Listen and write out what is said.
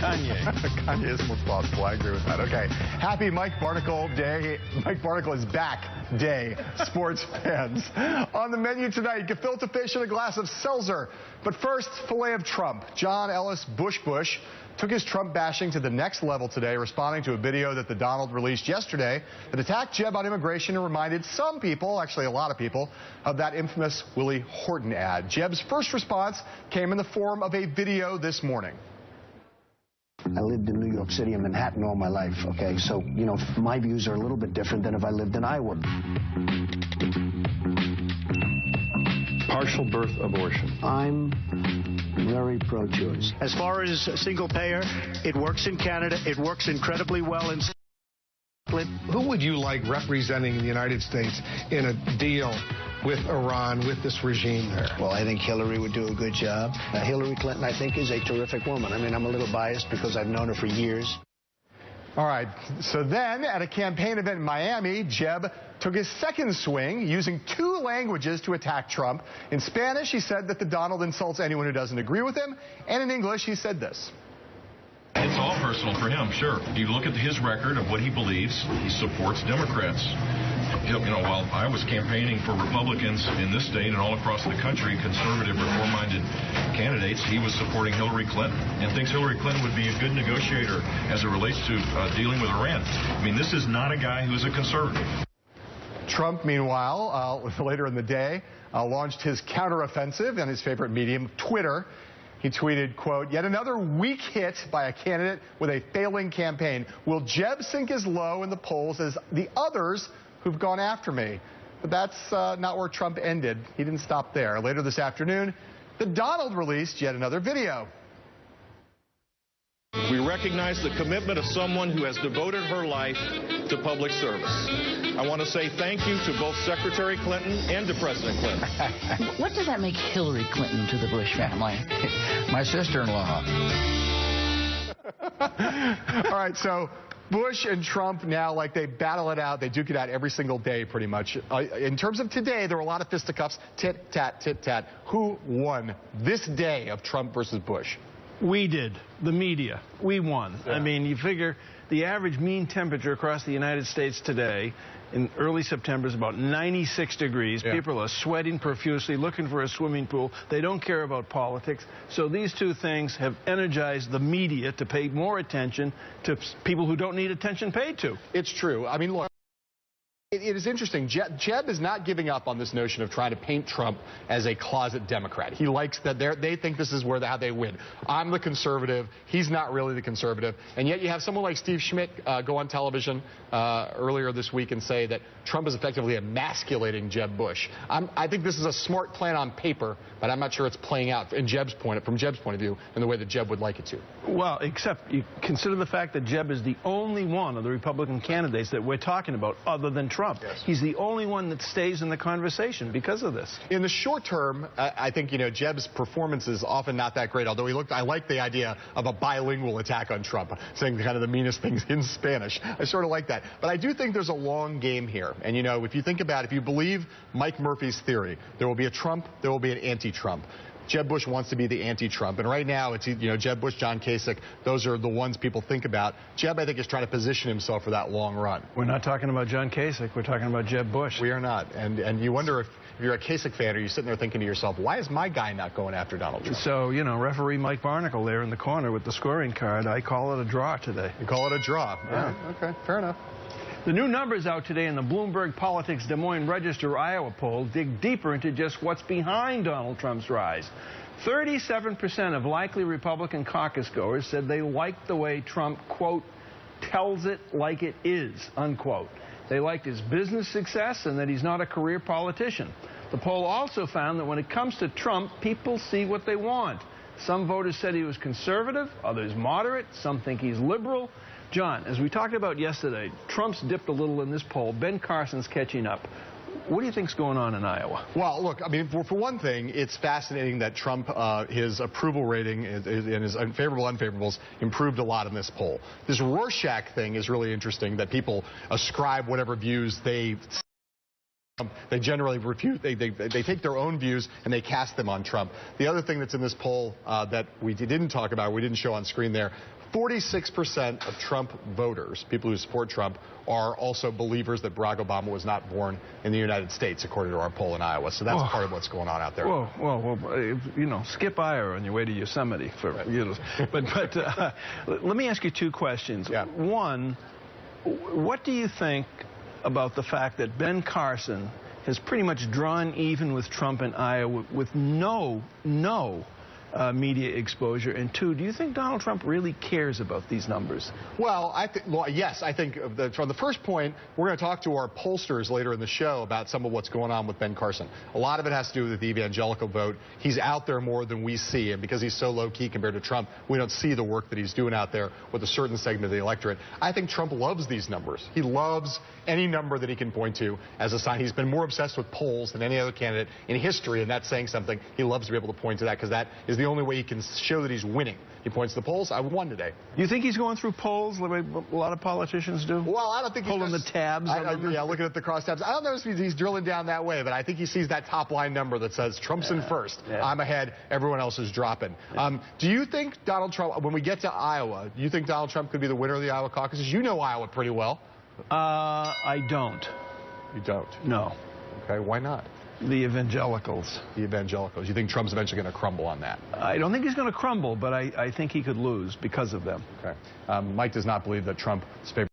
Kanye. Kanye is responsible. I agree with that. Okay. Happy Mike Barnicle Day. Mike Barnicle is back day, sports fans. On the menu tonight, gefilte fish and a glass of seltzer. But first, filet of Trump. John Ellis Bush took his Trump bashing to the next level today, responding to a video that the Donald released yesterday that attacked Jeb on immigration and reminded some people, actually a lot of people, of that infamous Willie Horton ad. Jeb's first response came in the form of a video this morning. I lived in New York City and Manhattan all my life, okay? So, you know, my views are a little bit different than if I lived in Iowa. Partial birth abortion. I'm very pro-choice. As far as single payer, it works in Canada. It works incredibly well in Scotland. Who would you like representing the United States in a deal with Iran, with this regime there? Well, I think Hillary would do a good job. Hillary Clinton, I think, is a terrific woman. I mean, I'm a little biased because I've known her for years. All right, so then at a campaign event in Miami, Jeb took his second swing using two languages to attack Trump. In Spanish, he said that the Donald insults anyone who doesn't agree with him. And in English, he said this. It's all personal for him, sure. You look at his record of what he believes, he supports Democrats. You know, while I was campaigning for Republicans in this state and all across the country, conservative, reform-minded candidates, he was supporting Hillary Clinton and thinks Hillary Clinton would be a good negotiator as it relates to dealing with Iran. I mean, this is not a guy who's a conservative. Trump, meanwhile, later in the day, launched his counteroffensive on his favorite medium, Twitter. He tweeted, quote, "Yet another weak hit by a candidate with a failing campaign. Will Jeb sink as low in the polls as the others who've gone after me?" But that's not where Trump ended. He didn't stop there. Later this afternoon, the Donald released yet another video. We recognize the commitment of someone who has devoted her life to public service. I want to say thank you to both Secretary Clinton and to President Clinton. What does that make Hillary Clinton to the Bush family? My sister-in-law. All right, so Bush and Trump now, like, they battle it out. They duke it out every single day, pretty much. In terms of today, there were a lot of fisticuffs. Tit-tat, tit-tat. Who won this day of Trump versus Bush? We did. The media. We won. Yeah. I mean, you figure the average mean temperature across the United States today in early September is about 96 degrees. Yeah. People are sweating profusely, looking for a swimming pool. They don't care about politics. So these two things have energized the media to pay more attention to people who don't need attention paid to. It's true. I mean, look. It is interesting. Jeb is not giving up on this notion of trying to paint Trump as a closet Democrat. He likes that they think this is how they win. I'm the conservative. He's not really the conservative. And yet you have someone like Steve Schmidt go on television earlier this week and say that Trump is effectively emasculating Jeb Bush. I think this is a smart plan on paper, but I'm not sure it's playing out from Jeb's point of view in the way that Jeb would like it to. Well, except you consider the fact that Jeb is the only one of the Republican candidates that we're talking about other than Trump. Yes. He's the only one that stays in the conversation because of this. In the short term, I think, you know, Jeb's performance is often not that great, although I like the idea of a bilingual attack on Trump, saying kind of the meanest things in Spanish. I sort of like that. But I do think there's a long game here. And, you know, if you think about it, if you believe Mike Murphy's theory, there will be a Trump, there will be an anti-Trump. Jeb Bush wants to be the anti-Trump. And right now, it's, you know, Jeb Bush, John Kasich, those are the ones people think about. Jeb, I think, is trying to position himself for that long run. We're not talking about John Kasich. We're talking about Jeb Bush. We are not. And you wonder if you're a Kasich fan, are you sitting there thinking to yourself, why is my guy not going after Donald Trump? So, you know, referee Mike Barnicle there in the corner with the scoring card, I call it a draw today. You call it a draw? Yeah. Okay, fair enough. The new numbers out today in the Bloomberg Politics Des Moines Register Iowa poll dig deeper into just what's behind Donald Trump's rise. 37% of likely Republican caucus goers said they liked the way Trump, quote, tells it like it is, unquote. They liked his business success and that he's not a career politician. The poll also found that when it comes to Trump, people see what they want. Some voters said he was conservative, others moderate, some think he's liberal. John, as we talked about yesterday, Trump's dipped a little in this poll. Ben Carson's catching up. What do you think's going on in Iowa? Well, look, I mean, for one thing, it's fascinating that Trump, his approval rating and his unfavorable, unfavorables improved a lot in this poll. This Rorschach thing is really interesting, that people ascribe whatever views they They generally refute, they take their own views and they cast them on Trump. The other thing that's in this poll that we didn't talk about, we didn't show on screen there, 46% of Trump voters, people who support Trump, are also believers that Barack Obama was not born in the United States, according to our poll in Iowa. So that's part of what's going on out there. Well, you know, skip Iowa on your way to Yosemite. But let me ask you two questions. Yeah. One, what do you think about the fact that Ben Carson has pretty much drawn even with Trump in Iowa with no media exposure? And two, do you think Donald Trump really cares about these numbers? Well, yes. I think from the first point, we're going to talk to our pollsters later in the show about some of what's going on with Ben Carson. A lot of it has to do with the evangelical vote. He's out there more than we see, and because he's so low-key compared to Trump, we don't see the work that he's doing out there with a certain segment of the electorate. I think Trump loves these numbers. He loves any number that he can point to as a sign. He's been more obsessed with polls than any other candidate in history, and that's saying something. He loves to be able to point to that because that is the only way he can show that he's winning. He points to the polls. I won today. You think he's going through polls the way a lot of politicians do? Well, I don't think he's pulling the tabs. Yeah, looking at the crosstabs. I don't know if he's drilling down that way, but I think he sees that top line number that says Trump's in first. Yeah. I'm ahead. Everyone else is dropping. Do you think Donald Trump, when we get to Iowa, do you think Donald Trump could be the winner of the Iowa caucuses? You know Iowa pretty well. I don't. You don't? No. Okay, why not? The evangelicals. The evangelicals. You think Trump's eventually going to crumble on that? I don't think he's going to crumble, but I think he could lose because of them. Okay. Mike does not believe that Trump's favorite